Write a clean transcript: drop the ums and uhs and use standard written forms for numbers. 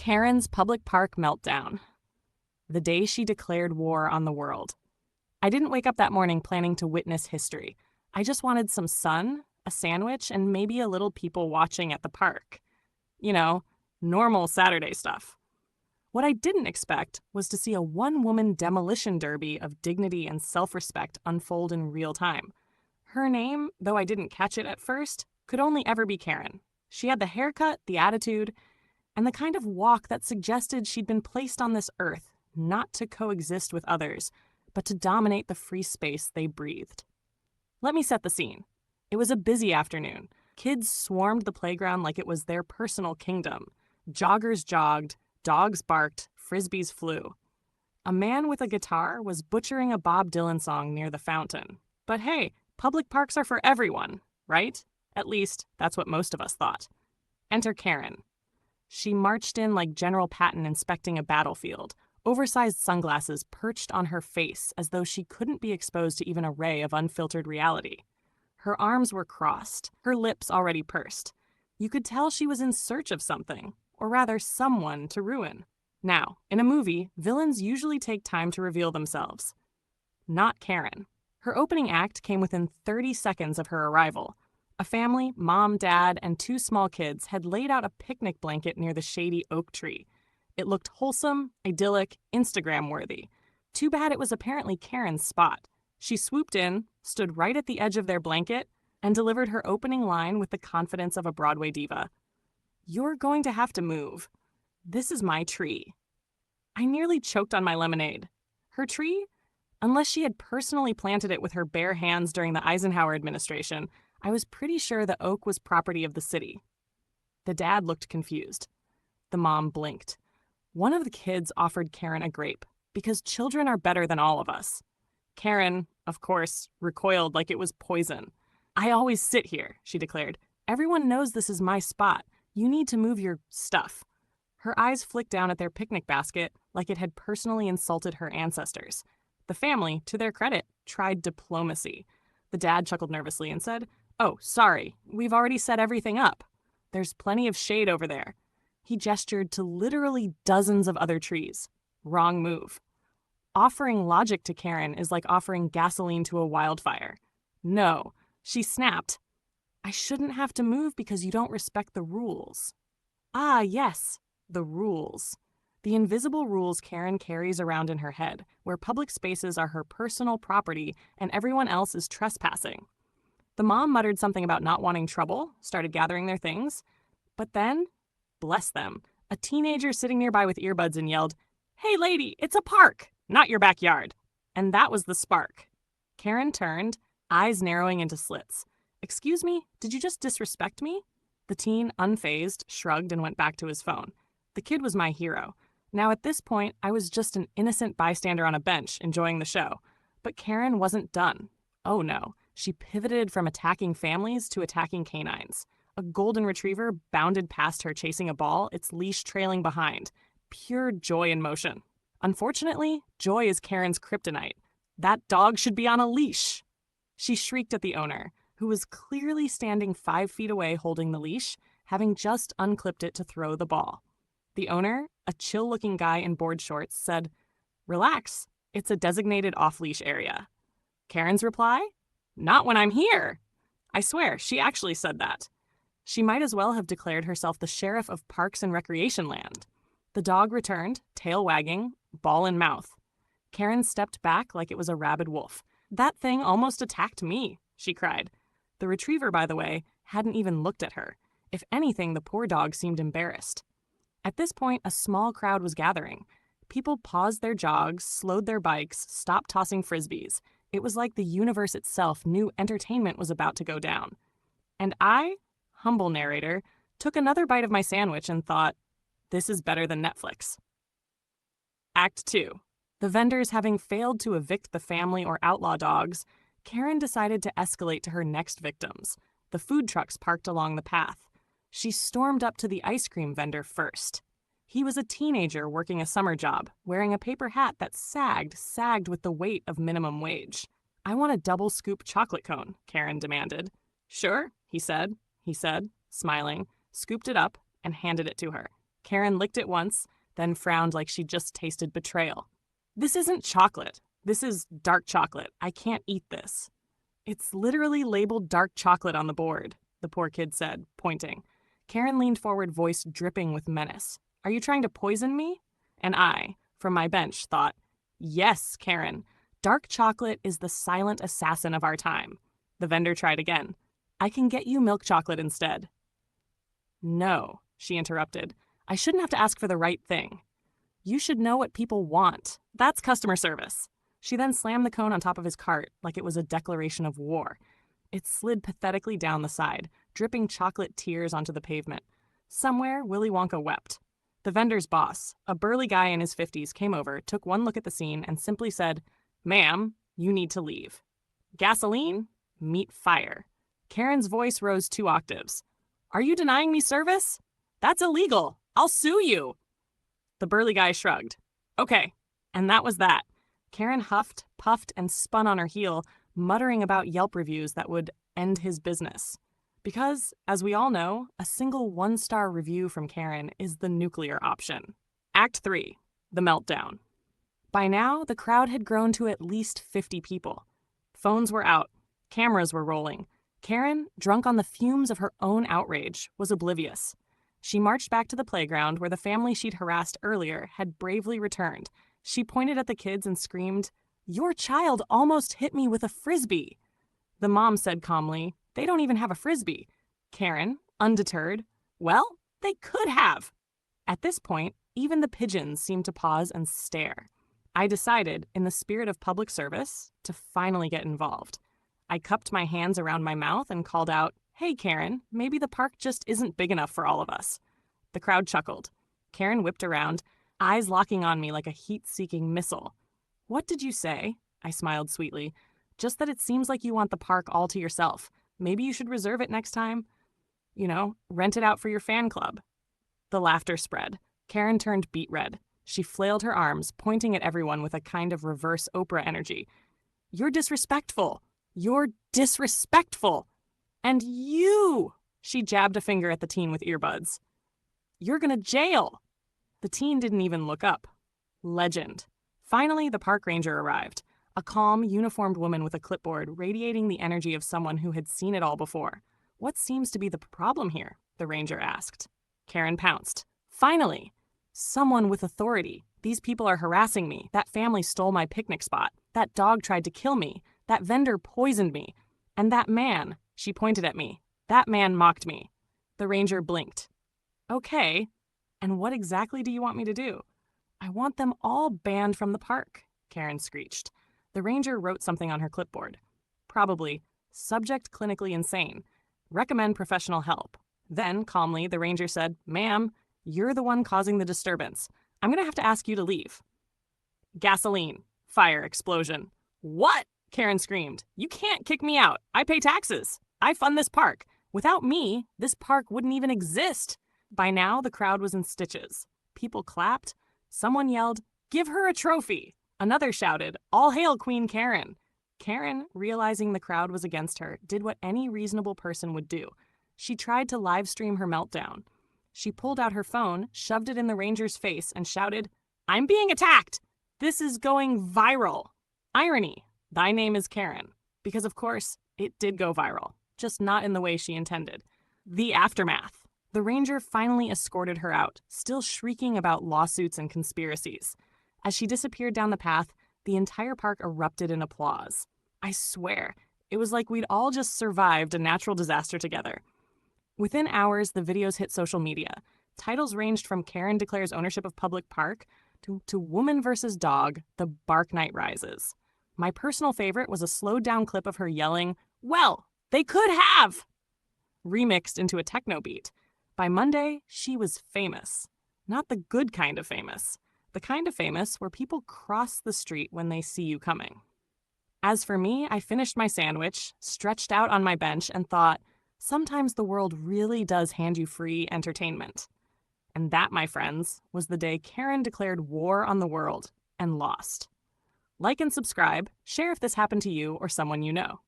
Karen's public park meltdown. The day she declared war on the world. I didn't wake up that morning planning to witness history. I just wanted some sun, a sandwich, and maybe a little people watching at the park. You know, normal Saturday stuff. What I didn't expect was to see a one-woman demolition derby of dignity and self-respect unfold in real time. Her name, though I didn't catch it at first, could only ever be Karen. She had the haircut, the attitude, and the kind of walk that suggested she'd been placed on this earth not to coexist with others, but to dominate the free space they breathed. Let me set the scene. It was a busy afternoon. Kids swarmed the playground like it was their personal kingdom. Joggers jogged, dogs barked, frisbees flew. A man with a guitar was butchering a Bob Dylan song near the fountain. But hey, public parks are for everyone, right? At least, that's what most of us thought. Enter Karen. She marched in like General Patton inspecting a battlefield, oversized sunglasses perched on her face as though she couldn't be exposed to even a ray of unfiltered reality. Her arms were crossed, her lips already pursed. You could tell she was in search of something, or rather someone to ruin. Now, in a movie, villains usually take time to reveal themselves. Not Karen. Her opening act came within 30 seconds of her arrival. A family, mom, dad, and 2 small kids had laid out a picnic blanket near the shady oak tree. It looked wholesome, idyllic, Instagram-worthy. Too bad it was apparently Karen's spot. She swooped in, stood right at the edge of their blanket, and delivered her opening line with the confidence of a Broadway diva. "You're going to have to move. This is my tree." I nearly choked on my lemonade. Her tree? Unless she had personally planted it with her bare hands during the Eisenhower administration, I was pretty sure the oak was property of the city. The dad looked confused. The mom blinked. One of the kids offered Karen a grape, because children are better than all of us. Karen, of course, recoiled like it was poison. "I always sit here," she declared. "Everyone knows this is my spot. You need to move your stuff." Her eyes flicked down at their picnic basket like it had personally insulted her ancestors. The family, to their credit, tried diplomacy. The dad chuckled nervously and said, "Oh, sorry, we've already set everything up. There's plenty of shade over there." He gestured to literally dozens of other trees. Wrong move. Offering logic to Karen is like offering gasoline to a wildfire. No, she snapped. "I shouldn't have to move because you don't respect the rules." Ah, yes, the rules. The invisible rules Karen carries around in her head, where public spaces are her personal property and everyone else is trespassing. The mom muttered something about not wanting trouble, started gathering their things. But then, bless them, a teenager sitting nearby with earbuds and yelled, "Hey lady, it's a park, not your backyard." And that was the spark. Karen turned, eyes narrowing into slits. "Excuse me, did you just disrespect me?" The teen, unfazed, shrugged and went back to his phone. The kid was my hero. Now at this point, I was just an innocent bystander on a bench, enjoying the show. But Karen wasn't done. Oh no, she pivoted from attacking families to attacking canines. A golden retriever bounded past her chasing a ball, its leash trailing behind. Pure joy in motion. Unfortunately, joy is Karen's kryptonite. That dog should be on a leash. She shrieked at the owner, who was clearly standing 5 feet away holding the leash, having just unclipped it to throw the ball. The owner, a chill-looking guy in board shorts, said, "Relax, it's a designated off-leash area." Karen's reply? "Not when I'm here." I swear, she actually said that. She might as well have declared herself the sheriff of Parks and Recreation Land. The dog returned, tail wagging, ball in mouth. Karen stepped back like it was a rabid wolf. "That thing almost attacked me," she cried. The retriever, by the way, hadn't even looked at her. If anything, the poor dog seemed embarrassed. At this point, a small crowd was gathering. People paused their jogs, slowed their bikes, stopped tossing frisbees. It was like the universe itself knew entertainment was about to go down. And I, humble narrator, took another bite of my sandwich and thought, this is better than Netflix. Act 2. The vendors having failed to evict the family or outlaw dogs, Karen decided to escalate to her next victims, the food trucks parked along the path. She stormed up to the ice cream vendor first. He was a teenager working a summer job, wearing a paper hat that sagged with the weight of minimum wage. "I want a double scoop chocolate cone," Karen demanded. "Sure," he said, smiling, scooped it up, and handed it to her. Karen licked it once, then frowned like she'd just tasted betrayal. This isn't chocolate. This is dark chocolate. I can't eat this. It's literally labeled dark chocolate on the board, the poor kid said, pointing. Karen leaned forward, voice dripping with menace. Are you trying to poison me? And I, from my bench, thought, yes, Karen. Dark chocolate is the silent assassin of our time. The vendor tried again. I can get you milk chocolate instead. No, she interrupted. I shouldn't have to ask for the right thing. You should know what people want. That's customer service. She then slammed the cone on top of his cart like it was a declaration of war. It slid pathetically down the side, dripping chocolate tears onto the pavement. Somewhere, Willy Wonka wept. The vendor's boss, a burly guy in his 50s, came over, took one look at the scene, and simply said, Ma'am, you need to leave. Gasoline? Meet fire. Karen's voice rose 2 octaves. Are you denying me service? That's illegal. I'll sue you. The burly guy shrugged. Okay. And that was that. Karen huffed, puffed, and spun on her heel, muttering about Yelp reviews that would end his business. Because, as we all know, a single 1-star review from Karen is the nuclear option. Act 3. The meltdown. By now, the crowd had grown to at least 50 people. Phones were out. Cameras were rolling. Karen, drunk on the fumes of her own outrage, was oblivious. She marched back to the playground where the family she'd harassed earlier had bravely returned. She pointed at the kids and screamed, Your child almost hit me with a frisbee. The mom said calmly, They don't even have a frisbee. Karen, undeterred, Well, they could have. At this point, even the pigeons seemed to pause and stare. I decided, in the spirit of public service, to finally get involved. I cupped my hands around my mouth and called out, Hey, Karen, maybe the park just isn't big enough for all of us. The crowd chuckled. Karen whipped around, eyes locking on me like a heat-seeking missile. What did you say? I smiled sweetly. Just that it seems like you want the park all to yourself. Maybe you should reserve it next time. Rent it out for your fan club. The laughter spread. Karen turned beet red. She flailed her arms, pointing at everyone with a kind of reverse Oprah energy. You're disrespectful. You're disrespectful. And you! She jabbed a finger at the teen with earbuds. You're gonna jail. The teen didn't even look up. Legend. Finally, the park ranger arrived. A calm, uniformed woman with a clipboard, radiating the energy of someone who had seen it all before. What seems to be the problem here? The ranger asked. Karen pounced. Finally! Someone with authority. These people are harassing me. That family stole my picnic spot. That dog tried to kill me. That vendor poisoned me. And that man, she pointed at me. That man mocked me. The ranger blinked. Okay, and what exactly do you want me to do? I want them all banned from the park, Karen screeched. The ranger wrote something on her clipboard. Probably, subject clinically insane. Recommend professional help. Then, calmly, the ranger said, Ma'am, you're the one causing the disturbance. I'm going to have to ask you to leave. Gasoline. Fire. Explosion. What? Karen screamed. You can't kick me out. I pay taxes. I fund this park. Without me, this park wouldn't even exist. By now, the crowd was in stitches. People clapped. Someone yelled, Give her a trophy. Another shouted, All hail Queen Karen. Karen, realizing the crowd was against her, did what any reasonable person would do. She tried to live stream her meltdown. She pulled out her phone, shoved it in the ranger's face, and shouted, I'm being attacked! This is going viral. Irony. Thy name is Karen. Because, of course, it did go viral, just not in the way she intended. The aftermath. The ranger finally escorted her out, still shrieking about lawsuits and conspiracies. As she disappeared down the path, the entire park erupted in applause. I swear, it was like we'd all just survived a natural disaster together. Within hours, the videos hit social media. Titles ranged from Karen declares ownership of public park to Woman versus Dog, the Bark Night rises. My personal favorite was a slowed-down clip of her yelling, Well, they could have! Remixed into a techno beat. By Monday, she was famous. Not the good kind of famous. The kind of famous where people cross the street when they see you coming. As for me, I finished my sandwich, stretched out on my bench, and thought, sometimes the world really does hand you free entertainment. And that, my friends, was the day Karen declared war on the world and lost. Like and subscribe, share if this happened to you or someone you know.